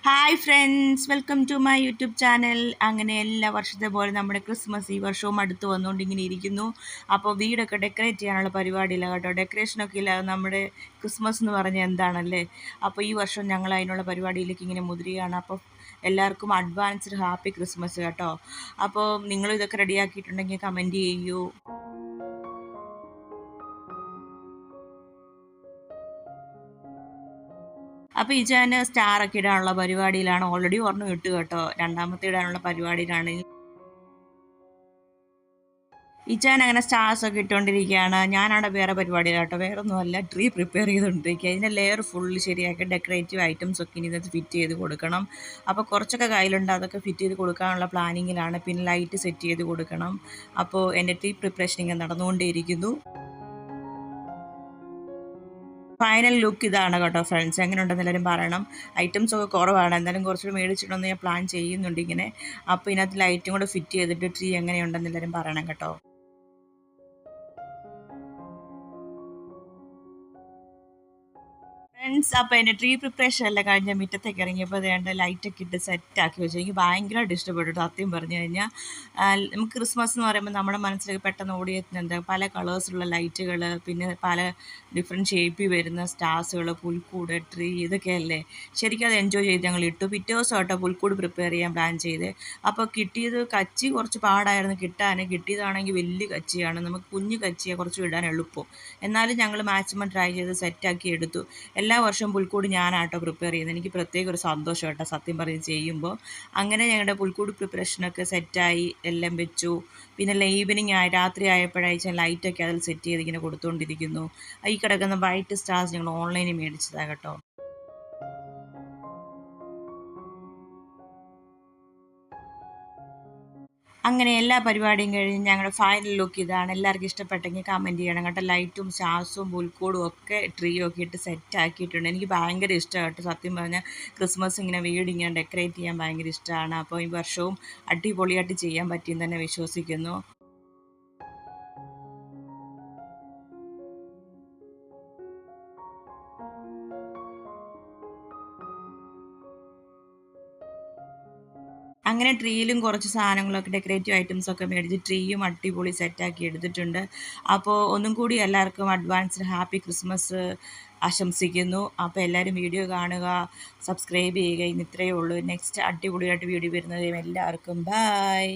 Hi friends, welcome to my YouTube channel. അങ്ങനെ എല്ലാ വർഷത്തെ പോലെ നമ്മുടെ ക്രിസ്മസ് ഈ വർഷവും അടുത്ത് വന്നുകൊണ്ട് ഇങ്ങനെ ഇരിക്കുന്നു. അപ്പോൾ വീടൊക്കെ ഡെക്കറേറ്റ് ചെയ്യാനുള്ള പരിപാടിയില്ല കേട്ടോ. ഡെക്കറേഷനൊക്കെ ഇല്ല, നമ്മുടെ ക്രിസ്മസ് എന്ന് പറഞ്ഞാൽ എന്താണല്ലേ. അപ്പോൾ ഈ വർഷം ഞങ്ങൾ അതിനുള്ള പരിപാടിയിലേക്ക് ഇങ്ങനെ മുതിരുകയാണ്. അപ്പോൾ എല്ലാവർക്കും അഡ്വാൻസ്ഡ് ഹാപ്പി ക്രിസ്മസ് കേട്ടോ. അപ്പോൾ നിങ്ങൾ ഇതൊക്കെ റെഡിയാക്കിയിട്ടുണ്ടെങ്കിൽ കമൻറ്റ് ചെയ്യൂ. അപ്പോൾ ഇജാന് സ്റ്റാറൊക്കെ ഇടാനുള്ള പരിപാടിയിലാണ്. ഓൾറെഡി ഒരെണ്ണം ഇട്ട് കേട്ടോ. രണ്ടാമത്തെ ഇടാനുള്ള പരിപാടിയിലാണ്. ഇച്ചാൻ അങ്ങനെ സ്റ്റാർസൊക്കെ ഇട്ടുകൊണ്ടിരിക്കുകയാണ്. ഞാനവിടെ വേറെ പരിപാടിയില്ല കേട്ടോ. വേറെ ഒന്നുമല്ല, ട്രീ പ്രിപ്പയർ ചെയ്തുകൊണ്ടിരിക്കുക. ഇതിൻ്റെ ലെയർ ഫുള്ള് ശരിയാക്കി ഡെക്കറേറ്റീവ് ഐറ്റംസ് ഒക്കെ ഇനി ഇതിനകത്ത് ഫിറ്റ് ചെയ്ത് കൊടുക്കണം. അപ്പോൾ കുറച്ചൊക്കെ കയ്യിലുണ്ട്, അതൊക്കെ ഫിറ്റ് ചെയ്ത് കൊടുക്കാനുള്ള പ്ലാനിങ്ങിലാണ്. പിന്നെ ലൈറ്റ് സെറ്റ് ചെയ്ത് കൊടുക്കണം. അപ്പോൾ എൻ്റെ ട്രീ പ്രിപ്പറേഷൻ ഇങ്ങനെ നടന്നുകൊണ്ടേയിരിക്കുന്നു. ഫൈനൽ ലുക്ക് ഇതാണ് കേട്ടോ ഫ്രണ്ട്സ്. എങ്ങനെയുണ്ടെന്ന് എല്ലാവരും പറയണം. ഐറ്റംസ് ഒക്കെ കുറവാണ്, എന്തായാലും കുറച്ചുകൂടി മേടിച്ചിട്ടൊന്ന് ഞാൻ പ്ലാൻ ചെയ്യുന്നുണ്ട് ഇങ്ങനെ. അപ്പോൾ ഇതിനകത്ത് ലൈറ്റും കൂടെ ഫിറ്റ് ചെയ്തിട്ട് ട്രീ എങ്ങനെയുണ്ടെന്ന് എല്ലാവരും പറയണം കേട്ടോ. ഫ്രണ്ട്സ്, അപ്പോൾ എൻ്റെ ട്രീ പ്രിപ്പറേഷൻ എല്ലാം കഴിഞ്ഞ് മുറ്റത്തേക്ക് ഇറങ്ങിയപ്പോൾ വേണ്ട ലൈറ്റൊക്കെ ഇട്ട് സെറ്റാക്കി വെച്ചു. എനിക്ക് ഭയങ്കരമായിട്ട് ഇഷ്ടപ്പെട്ടു സത്യം പറഞ്ഞു കഴിഞ്ഞാൽ. നമുക്ക് ക്രിസ്മസ് എന്ന് പറയുമ്പോൾ നമ്മുടെ മനസ്സിലേക്ക് പെട്ടെന്ന് ഓടിയെത്തുന്ന എന്താ, പല കളേഴ്സുള്ള ലൈറ്റുകൾ, പിന്നെ പല ഡിഫറെൻറ്റ് ഷേപ്പിൽ വരുന്ന സ്റ്റാർസുകൾ, പുൽക്കൂട്, ട്രീ, ഇതൊക്കെയല്ലേ. ശരിക്കും അത് എൻജോയ് ചെയ്ത് ഞങ്ങൾ ഇട്ടു. പിറ്റേ ദിവസം കേട്ടോ പുൽക്കൂട് പ്രിപ്പയർ ചെയ്യാൻ പ്ലാൻ ചെയ്ത്. അപ്പോൾ കിട്ടിയത് കച്ചി കുറച്ച് പാടായിരുന്നു കിട്ടാൻ. കിട്ടിയതാണെങ്കിൽ വലിയ കച്ചിയാണ്. നമുക്ക് കുഞ്ഞു കച്ചിയെ കുറച്ച് ഇടാൻ എളുപ്പം. എന്നാലും ഞങ്ങൾ മാക്സിമം ട്രൈ ചെയ്ത് സെറ്റാക്കി എടുത്തു. എല്ലാ വർഷവും പുൽക്കൂട് ഞാനാട്ടോ പ്രിപ്പയർ ചെയ്യുന്നത്. എനിക്ക് പ്രത്യേക ഒരു സന്തോഷം കേട്ടോ സത്യം പറഞ്ഞ് ചെയ്യുമ്പോൾ. അങ്ങനെ ഞങ്ങളുടെ പുൽക്കൂട് പ്രിപ്പറേഷനൊക്കെ സെറ്റായി എല്ലാം വെച്ചു. പിന്നെ ഈവനിങ് ആയി, രാത്രി ആയപ്പോഴാഴ്ച ലൈറ്റൊക്കെ അതിൽ സെറ്റ് ചെയ്ത് ഇങ്ങനെ കൊടുത്തുകൊണ്ടിരിക്കുന്നു. ഈ കിടക്കുന്ന വൈറ്റ് സ്റ്റാർസ് ഞങ്ങൾ ഓൺലൈനിൽ മേടിച്ചതാണ് കേട്ടോ. അങ്ങനെ എല്ലാ പരിപാടിയും കഴിഞ്ഞ് ഞങ്ങളുടെ ഫൈനൽ ലുക്ക് ഇതാണ്. എല്ലാവർക്കും ഇഷ്ടപ്പെട്ടെങ്കിൽ കമൻറ്റ് ചെയ്യണം കേട്ടോ. ലൈറ്റും സ്റ്റാർസും പുൽക്കൂടും ഒക്കെ ട്രീയും ഒക്കെ ഇട്ട് സെറ്റ് ആക്കിയിട്ടുണ്ട്. എനിക്ക് ഭയങ്കര ഇഷ്ടമാണ് കേട്ടോ സത്യം പറഞ്ഞാൽ. ക്രിസ്മസ് ഇങ്ങനെ വീട് ഇങ്ങനെ ഡെക്കറേറ്റ് ചെയ്യാൻ ഭയങ്കര ഇഷ്ടമാണ്. അപ്പോൾ ഈ വർഷവും അടിപൊളിയായിട്ട് ചെയ്യാൻ പറ്റിയെന്ന് തന്നെ വിശ്വസിക്കുന്നു. അങ്ങനെ ട്രീയിലും കുറച്ച് സാധനങ്ങളൊക്കെ ഡെക്കറേറ്റീവ് ഐറ്റംസൊക്കെ മേടിച്ച് ട്രീയും അടിപൊളി സെറ്റാക്കി എടുത്തിട്ടുണ്ട്. അപ്പോൾ ഒന്നും കൂടി എല്ലാവർക്കും അഡ്വാൻസ്ഡ് ഹാപ്പി ക്രിസ്മസ് ആശംസിക്കുന്നു. അപ്പോൾ എല്ലാവരും വീഡിയോ കാണുക, സബ്സ്ക്രൈബ് ചെയ്യുക. ഇന്ന് ഇത്രയേ ഉള്ളൂ. നെക്സ്റ്റ് അടിപൊളിയായിട്ട് വീഡിയോ വരുന്നതും എല്ലാവർക്കും ബൈ.